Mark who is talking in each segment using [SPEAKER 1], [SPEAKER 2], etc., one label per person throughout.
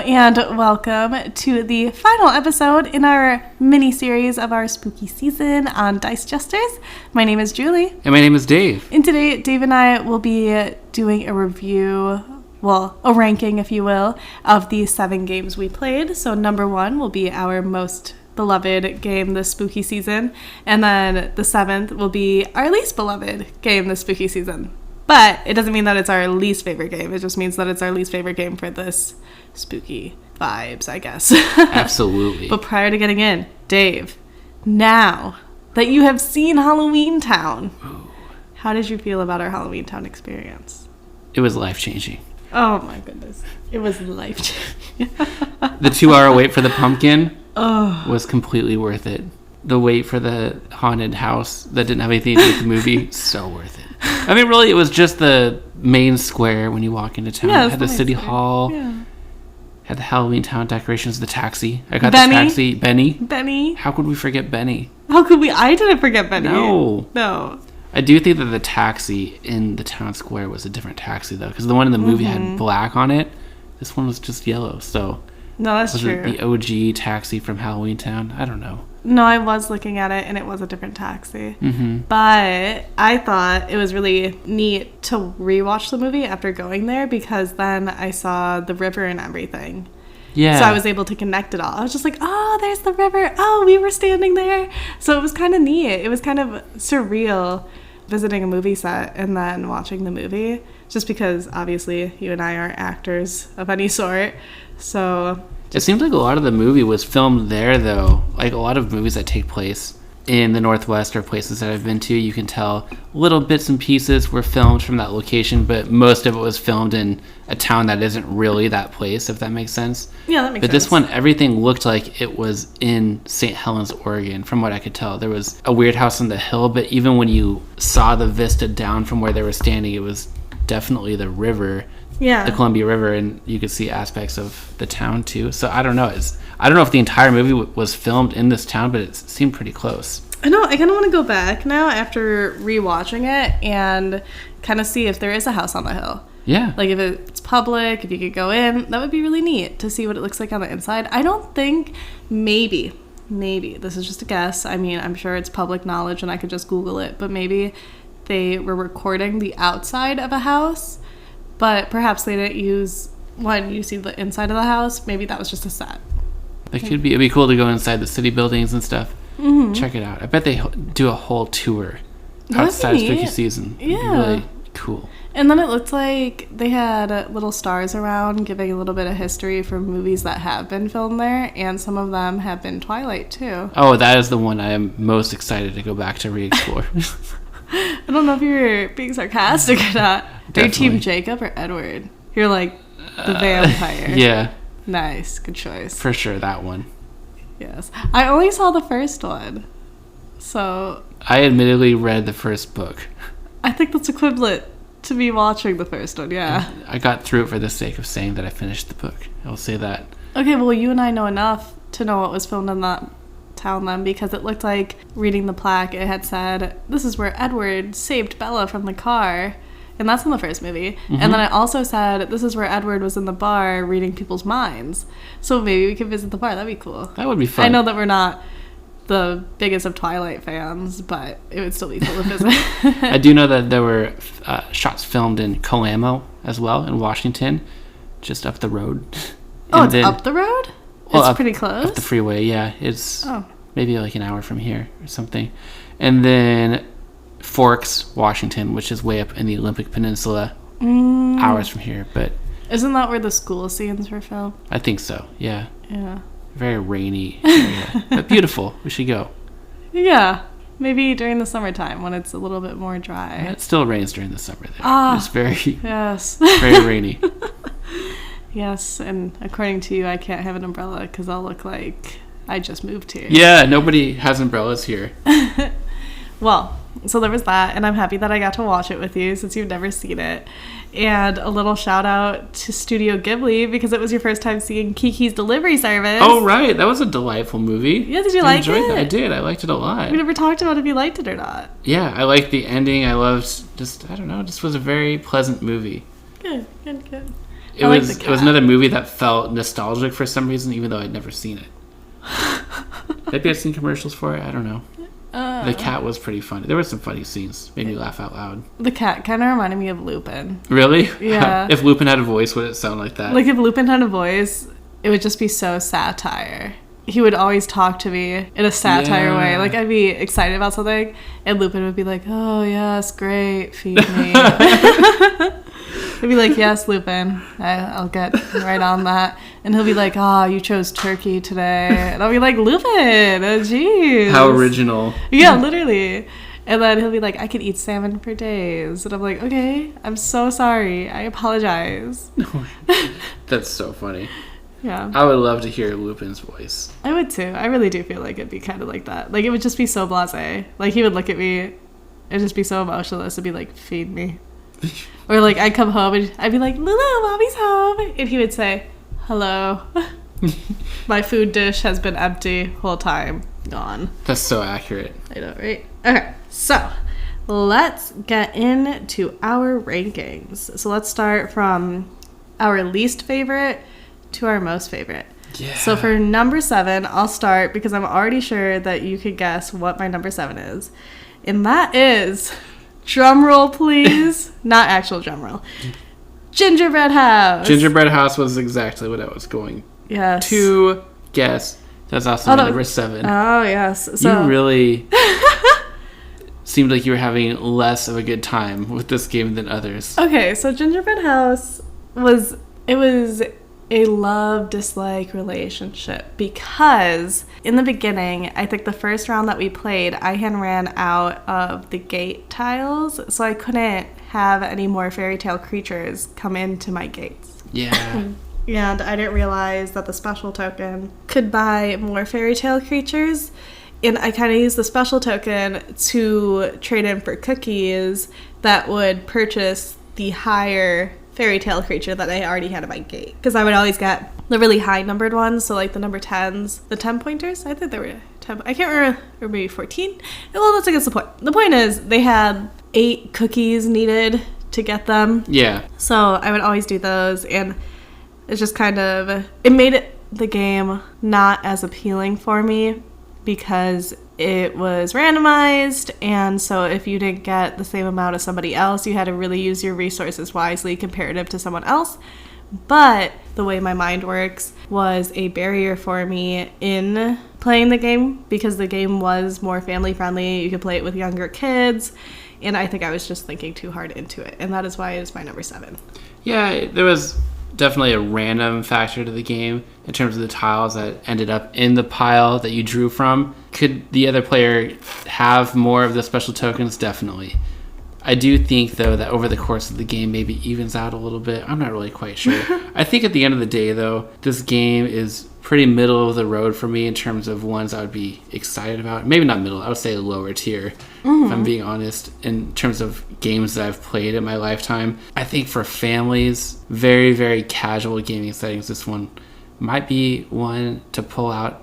[SPEAKER 1] and welcome to the final episode in our mini-series of our spooky season on Dice Jesters. My name is Julie.
[SPEAKER 2] And my name is Dave.
[SPEAKER 1] And today, Dave and I will be doing a review, well, a ranking, if you will, of the 7 games we played. So number 1 will be our most beloved game this spooky season, and then the 7th will be our least beloved game this spooky season. But it doesn't mean that it's our least favorite game. It just means that it's our least favorite game for this spooky vibes, I guess.
[SPEAKER 2] Absolutely.
[SPEAKER 1] But prior to getting in, Dave, now that you have seen Halloween Town, how did you feel about our Halloween Town experience?
[SPEAKER 2] It was life-changing.
[SPEAKER 1] Oh my goodness. It was life-changing.
[SPEAKER 2] The 2-hour wait for the pumpkin was completely worth it. The wait for the haunted house that didn't have anything to do with the movie, so worth it. I mean, really, it was just the main square when you walk into town.
[SPEAKER 1] Yeah,
[SPEAKER 2] it had the city hall, had the Halloween Town decorations, the taxi. I got the taxi. Benny. How could we forget Benny?
[SPEAKER 1] How could we? I didn't forget Benny.
[SPEAKER 2] No. I do think that the taxi in the town square was a different taxi, though, because the one in the movie had black on it. This one was just yellow, so...
[SPEAKER 1] No, that's
[SPEAKER 2] was
[SPEAKER 1] true.
[SPEAKER 2] It the OG taxi from Halloween Town? I don't know.
[SPEAKER 1] No, I was looking at it, and it was a different taxi.
[SPEAKER 2] Mm-hmm.
[SPEAKER 1] But I thought it was really neat to rewatch the movie after going there, because then I saw the river and everything.
[SPEAKER 2] Yeah.
[SPEAKER 1] So I was able to connect it all. I was just like, oh, there's the river. Oh, we were standing there. So it was kind of neat. It was kind of surreal visiting a movie set and then watching the movie, just because obviously you and I aren't actors of any sort. So
[SPEAKER 2] it seems like a lot of the movie was filmed there, though. Like a lot of movies that take place in the Northwest or places that I've been to, you can tell little bits and pieces were filmed from that location, but most of it was filmed in a town that isn't really that place, if that makes sense.
[SPEAKER 1] Yeah, that makes sense.
[SPEAKER 2] But this one, everything looked like it was in St. Helens, Oregon, from what I could tell. There was a weird house on the hill, but even when you saw the vista down from where they were standing, it was definitely the river.
[SPEAKER 1] Yeah.
[SPEAKER 2] The Columbia River, and you could see aspects of the town too. So I don't know. I don't know if the entire movie was filmed in this town, but it seemed pretty close.
[SPEAKER 1] I know. I kind of want to go back now after rewatching it and kind of see if there is a house on the hill.
[SPEAKER 2] Yeah.
[SPEAKER 1] Like if it's public, if you could go in, that would be really neat to see what it looks like on the inside. I don't think, maybe, this is just a guess. I mean, I'm sure it's public knowledge and I could just Google it, but maybe they were recording the outside of a house. But perhaps they didn't use, when you see the inside of the house, maybe that was just a set.
[SPEAKER 2] That could be. It'd be cool to go inside the city buildings and stuff. Mm-hmm. Check it out. I bet they do a whole tour outside of spooky season.
[SPEAKER 1] Yeah.
[SPEAKER 2] It'd be really cool.
[SPEAKER 1] And then it looked like they had little stars around giving a little bit of history for movies that have been filmed there. And some of them have been Twilight, too.
[SPEAKER 2] Oh, that is the one I am most excited to go back to re-explore.
[SPEAKER 1] I don't know if you're being sarcastic or not.
[SPEAKER 2] Definitely.
[SPEAKER 1] Are you Team Jacob or Edward? You're like the vampire.
[SPEAKER 2] Yeah.
[SPEAKER 1] Nice. Good choice.
[SPEAKER 2] For sure, that one.
[SPEAKER 1] Yes. I only saw the first one. So...
[SPEAKER 2] I admittedly read the first book.
[SPEAKER 1] I think that's equivalent to me watching the first one, yeah.
[SPEAKER 2] I got through it for the sake of saying that I finished the book. I'll say that.
[SPEAKER 1] Okay, well, you and I know enough to know what was filmed in that town then, because it looked like, reading the plaque, it had said, this is where Edward saved Bella from the car, and that's in the first movie. Mm-hmm. And then it also said, this is where Edward was in the bar reading people's minds. So maybe we could visit the bar. That'd be cool.
[SPEAKER 2] That would be fun.
[SPEAKER 1] I know that we're not the biggest of Twilight fans, but it would still be cool to visit.
[SPEAKER 2] I do know that there were shots filmed in Colamo as well, in Washington, just up the road.
[SPEAKER 1] Oh, it's up the road?
[SPEAKER 2] Well,
[SPEAKER 1] it's pretty close?
[SPEAKER 2] Up the freeway, yeah. It's maybe like an hour from here or something. And then Forks, Washington, which is way up in the Olympic Peninsula, hours from here. But
[SPEAKER 1] isn't that where the school scenes were filmed?
[SPEAKER 2] I think so, yeah.
[SPEAKER 1] Yeah.
[SPEAKER 2] Very rainy area, but beautiful. We should go.
[SPEAKER 1] Yeah. Maybe during the summertime when it's a little bit more dry.
[SPEAKER 2] It still rains during the summer there. It's very, very rainy.
[SPEAKER 1] Yes, and according to you, I can't have an umbrella because I'll look like I just moved here.
[SPEAKER 2] Yeah, nobody has umbrellas here.
[SPEAKER 1] Well, so there was that, and I'm happy that I got to watch it with you since you've never seen it. And a little shout out to Studio Ghibli because it was your first time seeing Kiki's Delivery Service.
[SPEAKER 2] Oh, right. That was a delightful movie.
[SPEAKER 1] Yeah, did you like it?
[SPEAKER 2] I did. I liked it a lot.
[SPEAKER 1] We never talked about if you liked it or not.
[SPEAKER 2] Yeah, I liked the ending. I loved just was a very pleasant movie.
[SPEAKER 1] Good.
[SPEAKER 2] It was another movie that felt nostalgic for some reason, even though I'd never seen it. Maybe I'd seen commercials for it. I don't know. The cat was pretty funny. There were some funny scenes. Made me laugh out loud.
[SPEAKER 1] The cat kind of reminded me of Lupin.
[SPEAKER 2] Really?
[SPEAKER 1] Yeah.
[SPEAKER 2] If Lupin had a voice, would it sound like that?
[SPEAKER 1] Like, if Lupin had a voice, it would just be so satire. He would always talk to me in a satire way. Like, I'd be excited about something, and Lupin would be like, oh, yes, great, feed me. I'd be like, yes, Lupin, I'll get right on that. And he'll be like, oh, you chose turkey today. And I'll be like, Lupin, oh, jeez.
[SPEAKER 2] How original.
[SPEAKER 1] Yeah, literally. And then he'll be like, I could eat salmon for days. And I'm like, okay, I'm so sorry. I apologize.
[SPEAKER 2] That's so funny.
[SPEAKER 1] Yeah.
[SPEAKER 2] I would love to hear Lupin's voice.
[SPEAKER 1] I would too. I really do feel like it'd be kind of like that. Like, it would just be so blasé. Like, he would look at me and just be so emotionless and be like, feed me. Or, like, I'd come home and I'd be like, Lulu, mommy's home. And he would say, hello. My food dish has been empty whole time. Gone.
[SPEAKER 2] That's so accurate.
[SPEAKER 1] I know, right? Okay, so let's get into our rankings. So let's start from our least favorite to our most favorite.
[SPEAKER 2] Yeah.
[SPEAKER 1] So for number 7, I'll start because I'm already sure that you could guess what my number 7 is. And that is, drum roll please, not actual drum roll, Gingerbread House.
[SPEAKER 2] Gingerbread House was exactly what I was going to guess. That's also my number 7.
[SPEAKER 1] Oh, yes. So,
[SPEAKER 2] you really seemed like you were having less of a good time with this game than others.
[SPEAKER 1] Okay, so Gingerbread House was a love-dislike relationship because in the beginning, I think the first round that we played, I had ran out of the gate tiles, so I couldn't have any more fairy tale creatures come into my gates.
[SPEAKER 2] Yeah.
[SPEAKER 1] And I didn't realize that the special token could buy more fairy tale creatures, and I kind of used the special token to trade in for cookies that would purchase the higher fairy tale creature that I already had at my gate. Because I would always get the really high numbered ones, so like the number 10s, the 10 pointers. I think they were 10. I can't remember, or maybe 14. Well, that's the point. The point is they had 8 cookies needed to get them.
[SPEAKER 2] Yeah.
[SPEAKER 1] So I would always do those, and it's just kind of, it made the game not as appealing for me because it was randomized, and so if you didn't get the same amount as somebody else, you had to really use your resources wisely comparative to someone else. But the way my mind works was a barrier for me in playing the game because the game was more family friendly. You could play it with younger kids, and I think I was just thinking too hard into it, and that is why it is my number 7.
[SPEAKER 2] Yeah, there was definitely a random factor to the game in terms of the tiles that ended up in the pile that you drew from. Could the other player have more of the special tokens? Definitely. I do think, though, that over the course of the game, maybe evens out a little bit. I'm not really quite sure. I think at the end of the day, though, this game is pretty middle of the road for me in terms of ones I would be excited about. Maybe not middle, I would say lower tier, if I'm being honest, in terms of games that I've played in my lifetime. I think for families, very, very casual gaming settings, this one might be one to pull out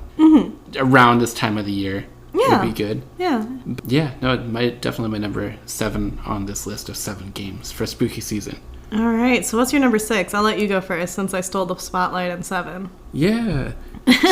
[SPEAKER 2] around this time of the year.
[SPEAKER 1] Yeah.
[SPEAKER 2] Would be good.
[SPEAKER 1] Yeah.
[SPEAKER 2] Yeah, no, definitely my number 7 on this list of 7 games for spooky season.
[SPEAKER 1] All right, so what's your number 6? I'll let you go first since I stole the spotlight on 7.
[SPEAKER 2] Yeah.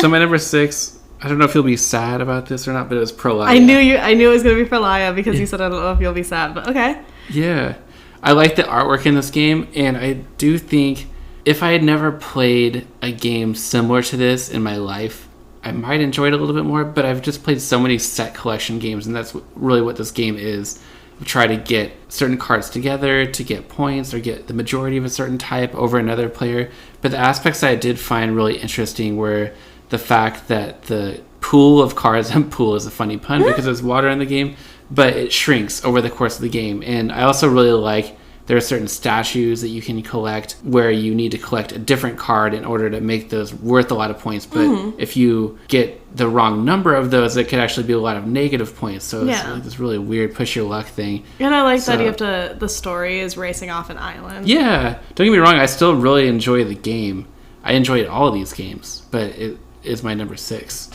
[SPEAKER 2] So my number 6, I don't know if you'll be sad about this or not, but it was Pralaya.
[SPEAKER 1] I knew it was going to be Pralaya because you said I don't know if you'll be sad, but okay.
[SPEAKER 2] Yeah. I like the artwork in this game, and I do think if I had never played a game similar to this in my life, I might enjoy it a little bit more, but I've just played so many set collection games, and that's really what this game is. Try to get certain cards together to get points or get the majority of a certain type over another player. But the aspects that I did find really interesting were the fact that the pool of cards, and pool is a funny pun because there's water in the game, but it shrinks over the course of the game. And I also really like there are certain statues that you can collect where you need to collect a different card in order to make those worth a lot of points. But if you get the wrong number of those, it could actually be a lot of negative points. So it's like this really weird push your luck thing.
[SPEAKER 1] And I like that you have to, the story is racing off an island.
[SPEAKER 2] Yeah. Don't get me wrong. I still really enjoy the game. I enjoyed all of these games, but it is my number 6.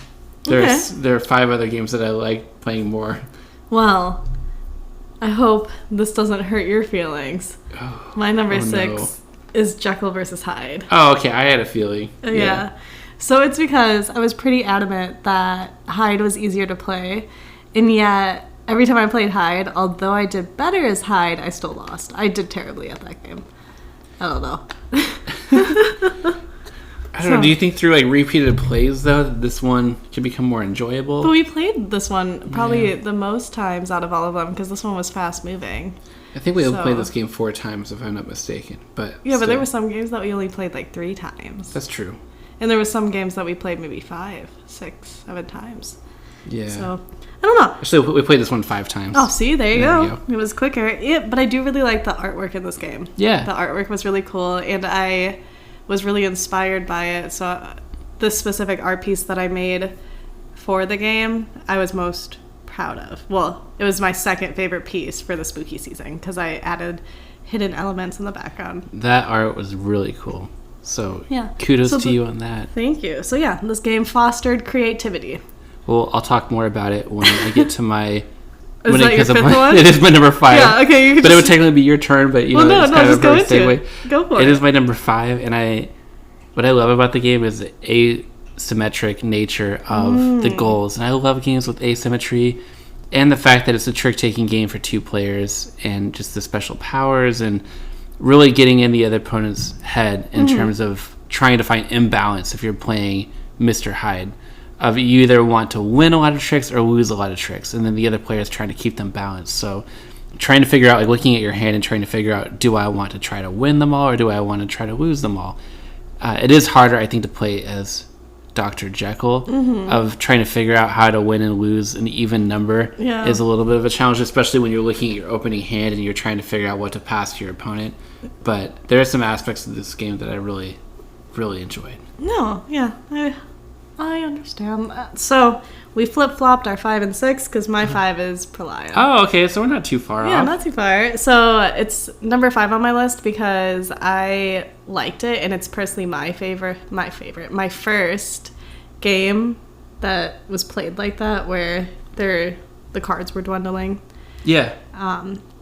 [SPEAKER 2] There are 5 other games that I like playing more.
[SPEAKER 1] Well, I hope this doesn't hurt your feelings. My number 6 is Jekyll versus Hyde.
[SPEAKER 2] Oh, okay. I had a feeling.
[SPEAKER 1] Yeah. So it's because I was pretty adamant that Hyde was easier to play, and yet every time I played Hyde, although I did better as Hyde, I still lost. I did terribly at that game. I don't know.
[SPEAKER 2] I don't know. Do you think through like repeated plays though, that this one can become more enjoyable?
[SPEAKER 1] But we played this one probably the most times out of all of them because this one was fast moving.
[SPEAKER 2] I think we played this game 4 times, if I'm not mistaken. But
[SPEAKER 1] but there were some games that we only played like 3 times.
[SPEAKER 2] That's true.
[SPEAKER 1] And there were some games that we played maybe 5, 6, 7 times.
[SPEAKER 2] Yeah.
[SPEAKER 1] So I don't know.
[SPEAKER 2] Actually, we played this one 5 times.
[SPEAKER 1] Oh, see, there you go. It was quicker. Yeah, but I do really like the artwork in this game.
[SPEAKER 2] Yeah.
[SPEAKER 1] The artwork was really cool, and I was really inspired by it. So this specific art piece that I made for the game, I was most proud of. Well, it was my second favorite piece for the spooky season because I added hidden elements in the background.
[SPEAKER 2] That art was really cool. So
[SPEAKER 1] yeah,
[SPEAKER 2] kudos to you on that.
[SPEAKER 1] Thank you. So yeah, this game fostered creativity.
[SPEAKER 2] Well, I'll talk more about it when I get to my...
[SPEAKER 1] Is that your 5th one?
[SPEAKER 2] It is my number 5.
[SPEAKER 1] Yeah, okay.
[SPEAKER 2] But it would technically be your turn, but it's kind of a perfect segue.
[SPEAKER 1] Go for it.
[SPEAKER 2] It is my number 5, and what I love about the game is the asymmetric nature of the goals. And I love games with asymmetry, and the fact that it's a trick-taking game for 2 players, and just the special powers, and really getting in the other opponent's head in terms of trying to find imbalance if you're playing Mr. Hyde. Of you either want to win a lot of tricks or lose a lot of tricks, and then the other player is trying to keep them balanced. So trying to figure out, like looking at your hand and trying to figure out, do I want to try to win them all or do I want to try to lose them all? It is harder, I think, to play as Dr. Jekyll, of trying to figure out how to win and lose an even number is a little bit of a challenge, especially when you're looking at your opening hand and you're trying to figure out what to pass to your opponent. But there are some aspects of this game that I really, really enjoyed.
[SPEAKER 1] No, yeah, I understand that. So we flip-flopped our 5 and 6 because my 5 is Pralaya.
[SPEAKER 2] Oh, okay, so we're not too far off.
[SPEAKER 1] Yeah, not too far. So it's number 5 on my list because I liked it, and it's personally my first game that was played like that, where the cards were dwindling.
[SPEAKER 2] Yeah.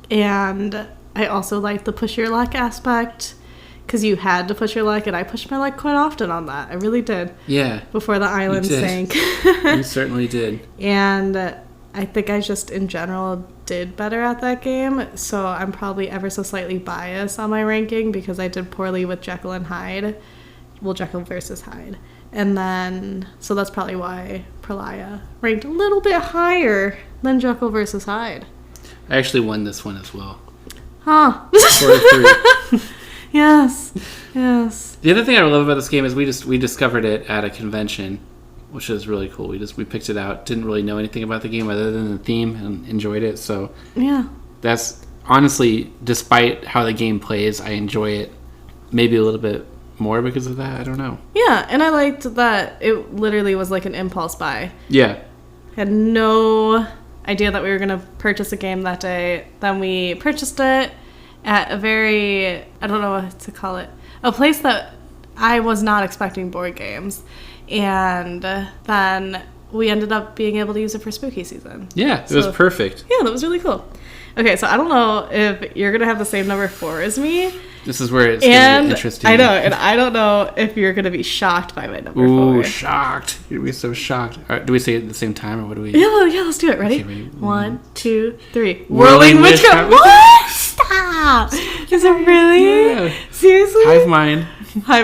[SPEAKER 1] And I also liked the push your luck aspect, because you had to push your luck, and I pushed my luck quite often on that. I really did.
[SPEAKER 2] Yeah.
[SPEAKER 1] Before the island sank.
[SPEAKER 2] You certainly did.
[SPEAKER 1] And I think I just, in general, did better at that game. So I'm probably ever so slightly biased on my ranking because I did poorly with Jekyll and Hyde. Well, Jekyll versus Hyde. And then, so that's probably why Pralaya ranked a little bit higher than Jekyll versus Hyde.
[SPEAKER 2] I actually won this one as well.
[SPEAKER 1] Huh.
[SPEAKER 2] 4-3.
[SPEAKER 1] Yes.
[SPEAKER 2] The other thing I love about this game is we discovered it at a convention, which is really cool. We picked it out, didn't really know anything about the game other than the theme, and enjoyed it. So
[SPEAKER 1] yeah,
[SPEAKER 2] that's honestly, despite how the game plays, I enjoy it maybe a little bit more because of that. I don't know.
[SPEAKER 1] Yeah, and I liked that it literally was like an impulse buy.
[SPEAKER 2] Yeah,
[SPEAKER 1] had no idea that we were going to purchase a game that day. Then we purchased it at a very, I don't know what to call it, a place that I was not expecting board games. And then we ended up being able to use it for spooky season.
[SPEAKER 2] Yeah, it was perfect.
[SPEAKER 1] Yeah, that was really cool. Okay, so I don't know if you're going to have the same number 4 as me.
[SPEAKER 2] This is where it's going to get interesting.
[SPEAKER 1] I know, and I don't know if you're going to be shocked by my number 4.
[SPEAKER 2] Ooh, shocked. You're going to be so shocked. All right, do we say it at the same time, or what do we...
[SPEAKER 1] Yeah, let's do it. Ready? Okay, ready? 1, 2, 3.
[SPEAKER 2] Whirling Witchcraft.
[SPEAKER 1] What? Stop! Is it really?
[SPEAKER 2] Yeah.
[SPEAKER 1] Seriously?
[SPEAKER 2] Hive mind.
[SPEAKER 1] I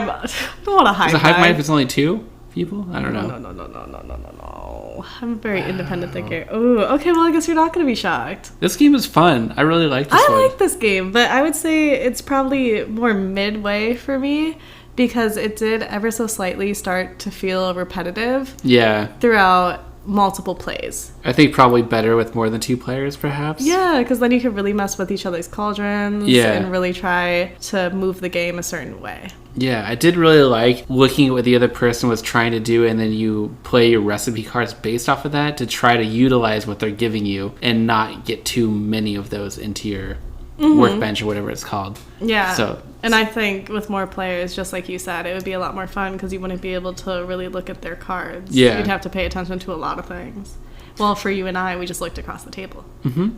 [SPEAKER 1] don't want a hive mind.
[SPEAKER 2] Is a hive mind if it's only 2 people? I don't know.
[SPEAKER 1] No. I'm a very independent thinker. Ooh, okay, well, I guess you're not going to be shocked.
[SPEAKER 2] This game is fun. I really like this one.
[SPEAKER 1] I like this game, but I would say it's probably more midway for me because it did ever so slightly start to feel repetitive.
[SPEAKER 2] Yeah.
[SPEAKER 1] Throughout multiple plays.
[SPEAKER 2] I think probably better with more than 2 players, perhaps.
[SPEAKER 1] Yeah, because then you can really mess with each other's cauldrons and really try to move the game a certain way.
[SPEAKER 2] Yeah, I did really like looking at what the other person was trying to do, and then you play your recipe cards based off of that to try to utilize what they're giving you and not get too many of those into your workbench or whatever it's called.
[SPEAKER 1] Yeah. And I think with more players, just like you said, it would be a lot more fun because you wouldn't be able to really look at their cards.
[SPEAKER 2] Yeah.
[SPEAKER 1] You'd have to pay attention to a lot of things. Well, for you and I, we just looked across the table.
[SPEAKER 2] Mm-hmm.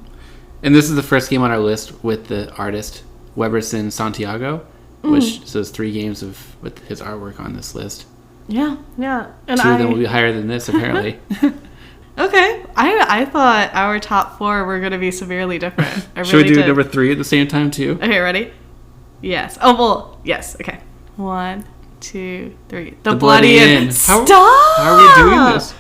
[SPEAKER 2] And this is the first game on our list with the artist Weberson Santiago. which says 3 games with his artwork on this list.
[SPEAKER 1] Yeah. And
[SPEAKER 2] 2 of them will be higher than this, apparently.
[SPEAKER 1] Okay. I thought our top 4 were going to be severely different.
[SPEAKER 2] Should we do number 3 at the same time, too?
[SPEAKER 1] Okay, ready? Yes. Oh, well, yes. Okay. 1, 2, 3. The Bloody Inn. Stop!
[SPEAKER 2] How are we doing this?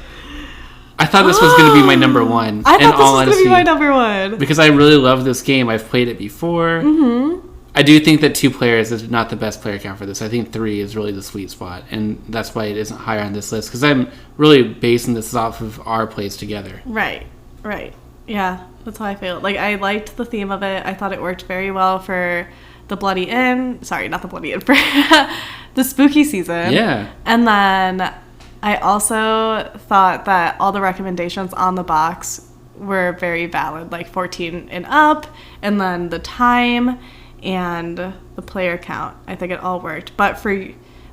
[SPEAKER 2] I thought this was going to be my number 1.
[SPEAKER 1] I thought this was going to be my number 1.
[SPEAKER 2] Because I really love this game. I've played it before. Mm-hmm. I do think that 2 players is not the best player count for this. I think 3 is really the sweet spot. And that's why it isn't higher on this list. Because I'm really basing this off of our plays together.
[SPEAKER 1] Right. Yeah, that's how I feel. Like, I liked the theme of it. I thought it worked very well for the Bloody Inn. Sorry, not the Bloody Inn. For the spooky season.
[SPEAKER 2] Yeah.
[SPEAKER 1] And then I also thought that all the recommendations on the box were very valid. Like 14 and up. And then the time and the player count. I think it all worked. But for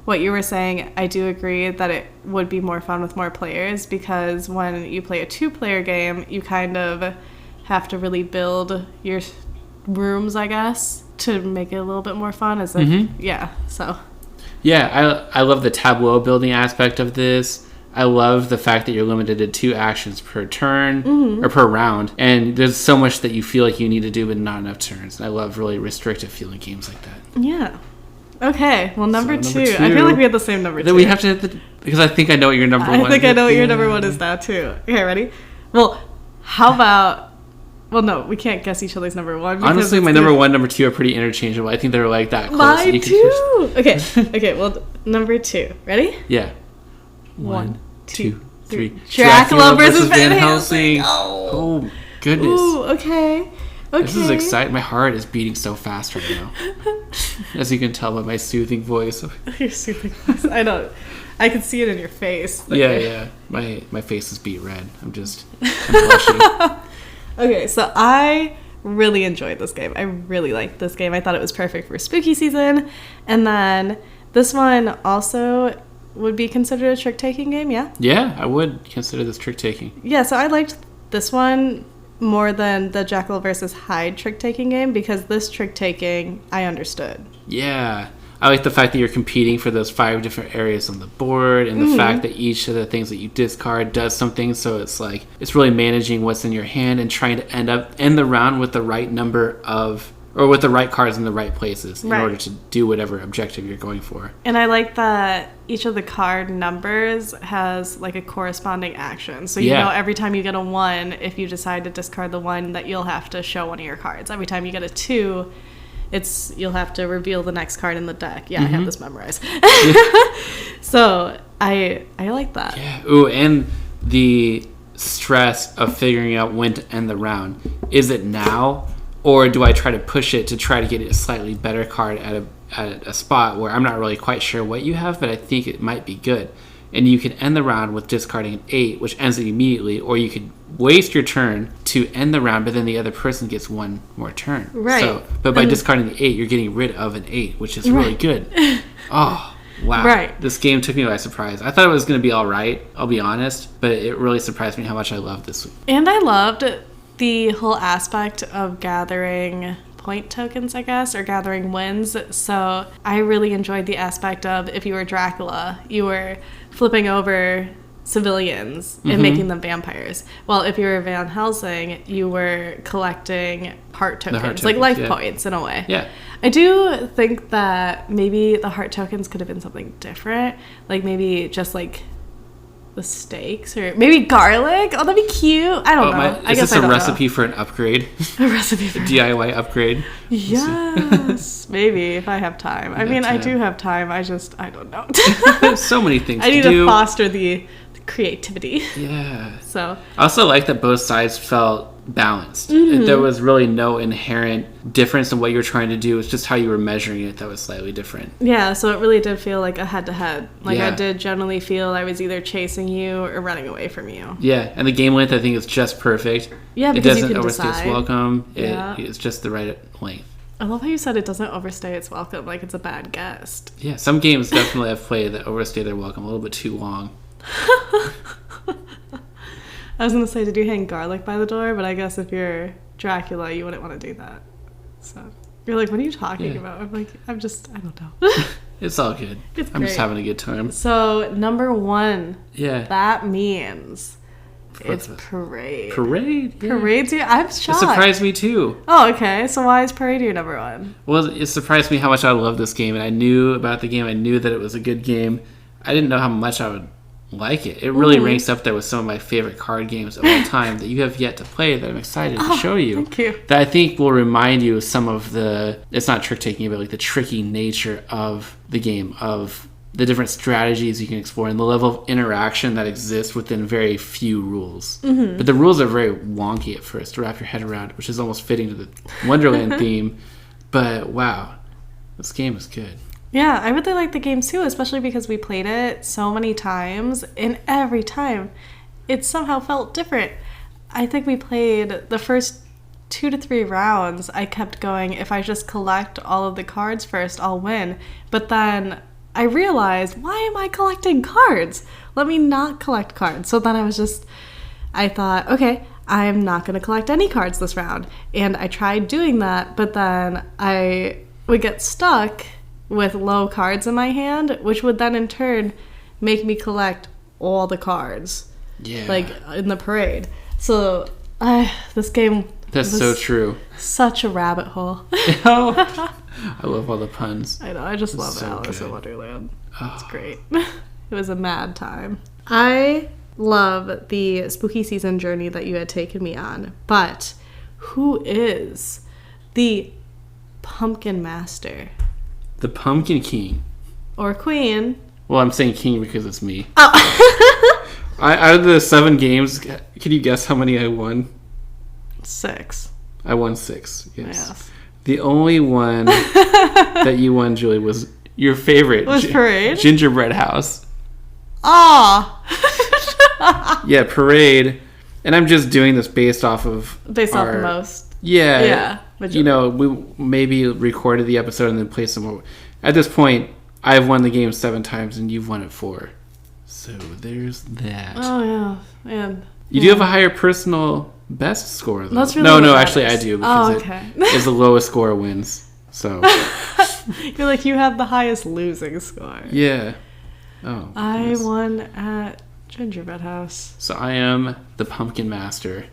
[SPEAKER 1] what you were saying, I do agree that it would be more fun with more players, because when you play a 2-player game, you kind of have to really build your rooms, I guess, to make it a little bit more fun. As if, yeah, so.
[SPEAKER 2] Yeah, I love the tableau building aspect of this. I love the fact that you're limited to 2 actions per turn or per round, and there's so much that you feel like you need to do but not enough turns. I love really restrictive feeling games like that.
[SPEAKER 1] Yeah. Okay, well, number 2. I feel like we had the same number 2.
[SPEAKER 2] Then we have to because I think I know what your number 1 is.
[SPEAKER 1] I think I know what your number 1 is now, too. Okay, ready? Well, how about... Well, no, we can't guess each other's number 1.
[SPEAKER 2] Honestly, my number 1 number 2 are pretty interchangeable. I think they're like that close.
[SPEAKER 1] Mine, too! Okay, well, number 2. Ready?
[SPEAKER 2] Yeah.
[SPEAKER 1] 1, 2, 3.
[SPEAKER 2] Dracula versus Van Helsing. Oh, goodness.
[SPEAKER 1] Ooh, okay.
[SPEAKER 2] This is exciting. My heart is beating so fast right now. As you can tell by my soothing voice.
[SPEAKER 1] Your soothing voice. I know. I can see it in your face.
[SPEAKER 2] Yeah. My face is beat red. I'm blushing.
[SPEAKER 1] Okay, so I really enjoyed this game. I really liked this game. I thought it was perfect for spooky season. And then this one also would be considered a trick-taking game, yeah?
[SPEAKER 2] Yeah, I would consider this trick-taking.
[SPEAKER 1] Yeah, so I liked this one more than the Jekyll versus Hyde trick-taking game, because this trick-taking I understood.
[SPEAKER 2] Yeah. I like the fact that you're competing for those 5 different areas on the board, and the fact that each of the things that you discard does something. So it's like, it's really managing what's in your hand and trying to end the round with the right number of, or with the right cards in the right places in order to do whatever objective you're going for.
[SPEAKER 1] And I like that each of the card numbers has like a corresponding action. So you know every time you get a 1, if you decide to discard the 1, that you'll have to show one of your cards. Every time you get a 2, you'll have to reveal the next card in the deck. Yeah, I have this memorized. So I like that.
[SPEAKER 2] Yeah. Ooh, and the stress of figuring out when to end the round. Is it now, or do I try to push it to try to get a slightly better card at a spot where I'm not really quite sure what you have, but I think it might be good? And you can end the round with discarding an 8, which ends it immediately, or you could waste your turn to end the round, but then the other person gets 1 more turn.
[SPEAKER 1] Right.
[SPEAKER 2] But by discarding the 8, you're getting rid of an 8, which is really good. Oh, wow.
[SPEAKER 1] Right.
[SPEAKER 2] This game took me by surprise. I thought it was going to be all right, I'll be honest, but it really surprised me how much I loved this.
[SPEAKER 1] And I loved the whole aspect of gathering point tokens, I guess, or gathering wins. So I really enjoyed the aspect of, if you were Dracula, you were flipping over civilians and making them vampires. Well, if you were Van Helsing, you were collecting heart tokens, like life points in a way.
[SPEAKER 2] Yeah.
[SPEAKER 1] I do think that maybe the heart tokens could have been something different, like maybe just like the steaks, or maybe garlic. Oh, that'd be cute. I don't know.
[SPEAKER 2] Is this a recipe for an upgrade?
[SPEAKER 1] A recipe for
[SPEAKER 2] a DIY upgrade?
[SPEAKER 1] Yes, maybe if I have time. I mean, I do have time. I don't know.
[SPEAKER 2] So many things
[SPEAKER 1] I need to foster the creativity.
[SPEAKER 2] Yeah.
[SPEAKER 1] So
[SPEAKER 2] I also like that both sides felt balanced. There was really no inherent difference in what you were trying to do. It's just how you were measuring it that was slightly different. Yeah,
[SPEAKER 1] so it really did feel like a head-to-head. Like, I did generally feel I was either chasing you or running away from you.
[SPEAKER 2] Yeah, and the game length, I think, is just perfect.
[SPEAKER 1] Yeah, because
[SPEAKER 2] it doesn't
[SPEAKER 1] you can
[SPEAKER 2] overstay
[SPEAKER 1] decide.
[SPEAKER 2] its welcome. It's just the right length.
[SPEAKER 1] I love how you said it doesn't overstay its welcome, like it's a bad guest.
[SPEAKER 2] Yeah, some games definitely have played that overstay their welcome a little bit too long.
[SPEAKER 1] I was going to say, did you hang garlic by the door? But I guess if you're Dracula, you wouldn't want to do that. So You're like, what are you talking about? I'm like, I don't know.
[SPEAKER 2] It's all good. I'm just having a good time.
[SPEAKER 1] So, number 1.
[SPEAKER 2] Yeah.
[SPEAKER 1] That means it's Parade.
[SPEAKER 2] Parade? Yeah.
[SPEAKER 1] Parade's here? I'm shocked.
[SPEAKER 2] It surprised me too.
[SPEAKER 1] Oh, okay. So why is Parade your number 1?
[SPEAKER 2] Well, it surprised me how much I love this game, and I knew about the game. I knew that it was a good game. I didn't know how much I would like it. It really ranks up there with some of my favorite card games of all time that you have yet to play that I'm excited to show you.
[SPEAKER 1] Thank you.
[SPEAKER 2] That I think will remind you of some of the, it's not trick-taking, but like the tricky nature of the game, of the different strategies you can explore and the level of interaction that exists within very few rules. Mm-hmm. But the rules are very wonky at first to wrap your head around, which is almost fitting to the Wonderland theme. But wow, this game is good.
[SPEAKER 1] Yeah, I really like the game too, especially because we played it so many times, and every time it somehow felt different. I think we played the first 2 to 3 rounds. I kept going, if I just collect all of the cards first, I'll win. But then I realized, why am I collecting cards? Let me not collect cards. So then I thought, okay, I'm not going to collect any cards this round. And I tried doing that, but then I would get stuck with low cards in my hand, which would then in turn make me collect all the cards.
[SPEAKER 2] Yeah.
[SPEAKER 1] Like in the Parade. So this game...
[SPEAKER 2] That's so true.
[SPEAKER 1] Such a rabbit hole.
[SPEAKER 2] I love all the puns.
[SPEAKER 1] I know, I just love Alice in Wonderland. It's great. It was a mad time. I love the spooky season journey that you had taken me on, but who is the Pumpkin Master?
[SPEAKER 2] The Pumpkin King.
[SPEAKER 1] Or Queen.
[SPEAKER 2] Well, I'm saying king because it's me.
[SPEAKER 1] Oh.
[SPEAKER 2] Out of the 7 games, can you guess how many I won?
[SPEAKER 1] 6.
[SPEAKER 2] I won 6, yes. The only one that you won, Julie, was your favorite.
[SPEAKER 1] Was Parade?
[SPEAKER 2] Gingerbread House.
[SPEAKER 1] Ah.
[SPEAKER 2] Yeah, Parade. And I'm just doing this based off the most. Yeah.
[SPEAKER 1] Yeah.
[SPEAKER 2] You know, we maybe recorded the episode and then played some more. At this point, I've won the game 7 times and you've won it 4. So there's that.
[SPEAKER 1] Oh, yeah. Man.
[SPEAKER 2] You do have a higher personal best score, though.
[SPEAKER 1] That's really
[SPEAKER 2] no, actually I do. Because it is the lowest score wins. So.
[SPEAKER 1] You're like, you have the highest losing score.
[SPEAKER 2] Yeah. Oh.
[SPEAKER 1] I won at Gingerbread House.
[SPEAKER 2] So I am the Pumpkin Master.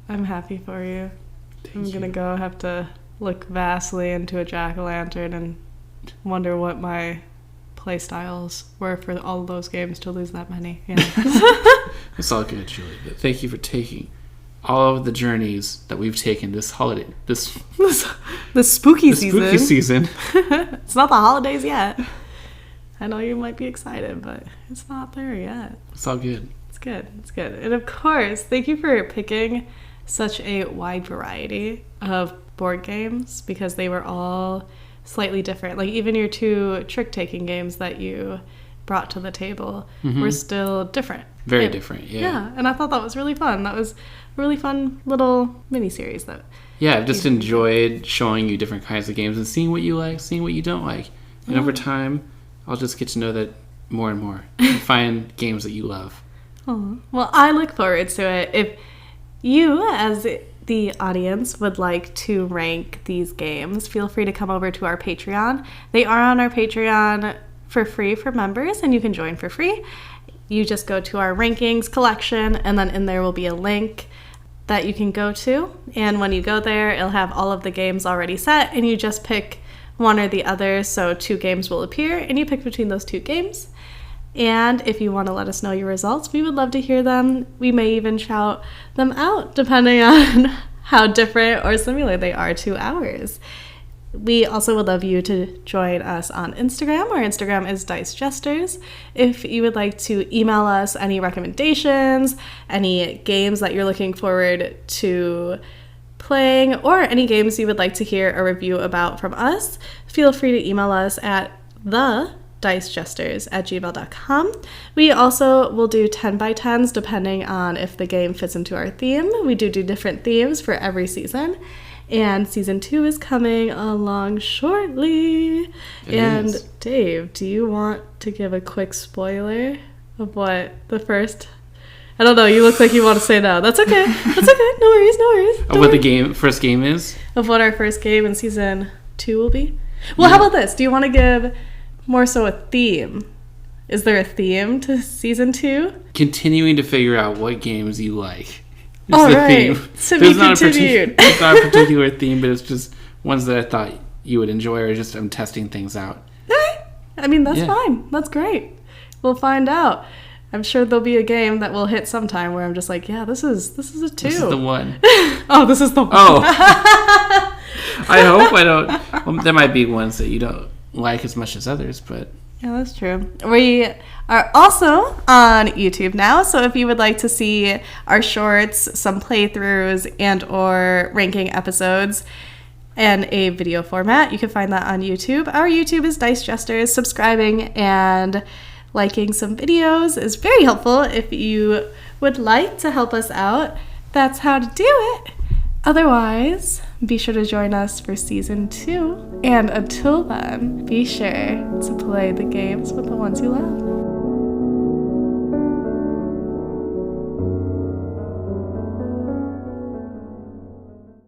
[SPEAKER 1] I'm happy for you. I'm going to go have to look vastly into a jack-o'-lantern and wonder what my play styles were for all of those games to lose that many. Yeah.
[SPEAKER 2] It's all good, Julie. But thank you for taking all of the journeys that we've taken this holiday. The
[SPEAKER 1] spooky season.
[SPEAKER 2] Spooky season.
[SPEAKER 1] It's not the holidays yet. I know you might be excited, but it's not there yet.
[SPEAKER 2] It's all good.
[SPEAKER 1] It's good. It's good. And of course, thank you for picking such a wide variety of board games because they were all slightly different. Like even your 2 trick-taking games that you brought to the table were still different.
[SPEAKER 2] Very different, yeah.
[SPEAKER 1] Yeah, and I thought that was really fun. That was a really fun little mini-series.
[SPEAKER 2] Yeah, I've just enjoyed showing you different kinds of games and seeing what you like, seeing what you don't like. And over time, I'll just get to know that more and more and find games that you love.
[SPEAKER 1] Oh, well, I look forward to it. If you, as the audience, would like to rank these games, feel free to come over to our Patreon. They are on our Patreon for free for members, and you can join for free. You just go to our rankings collection, and then in there will be a link that you can go to. And when you go there, it'll have all of the games already set, and you just pick one or the other. So 2 games will appear, and you pick between those 2 games. And if you want to let us know your results, we would love to hear them. We may even shout them out, depending on how different or similar they are to ours. We also would love you to join us on Instagram. Our Instagram is Dice Jesters. If you would like to email us any recommendations, any games that you're looking forward to playing, or any games you would like to hear a review about from us, feel free to email us at thedicejesters@gmail.com. We also will do 10 by 10s depending on if the game fits into our theme. We do different themes for every season. And season 2 is coming along shortly. It is. Dave, do you want to give a quick spoiler of what the first... I don't know, you look like you want to say no. That's okay. That's okay. No worries.
[SPEAKER 2] Of what the first game is?
[SPEAKER 1] Of what our first game in season 2 will be? Well, how about this? Do you want to give more so a theme? Is there a theme to season 2?
[SPEAKER 2] Continuing to figure out what games you like.
[SPEAKER 1] All right. To be continued.
[SPEAKER 2] It's not a particular theme, but it's just ones that I thought you would enjoy, or just I'm testing things out.
[SPEAKER 1] I mean, that's fine. That's great. We'll find out. I'm sure there'll be a game that will hit sometime where I'm just like, yeah, this is a 2.
[SPEAKER 2] This is the one.
[SPEAKER 1] Oh, this is the one.
[SPEAKER 2] Oh. I hope I don't. Well, there might be ones that you don't like as much as others, but...
[SPEAKER 1] Yeah, that's true. We are also on YouTube now, so if you would like to see our shorts, some playthroughs, and or ranking episodes in a video format, you can find that on YouTube. Our YouTube is Dice Jesters. Subscribing and liking some videos is very helpful. If you would like to help us out, that's how to do it. Otherwise, be sure to join us for season 2. And until then, be sure to play the games with the ones you love.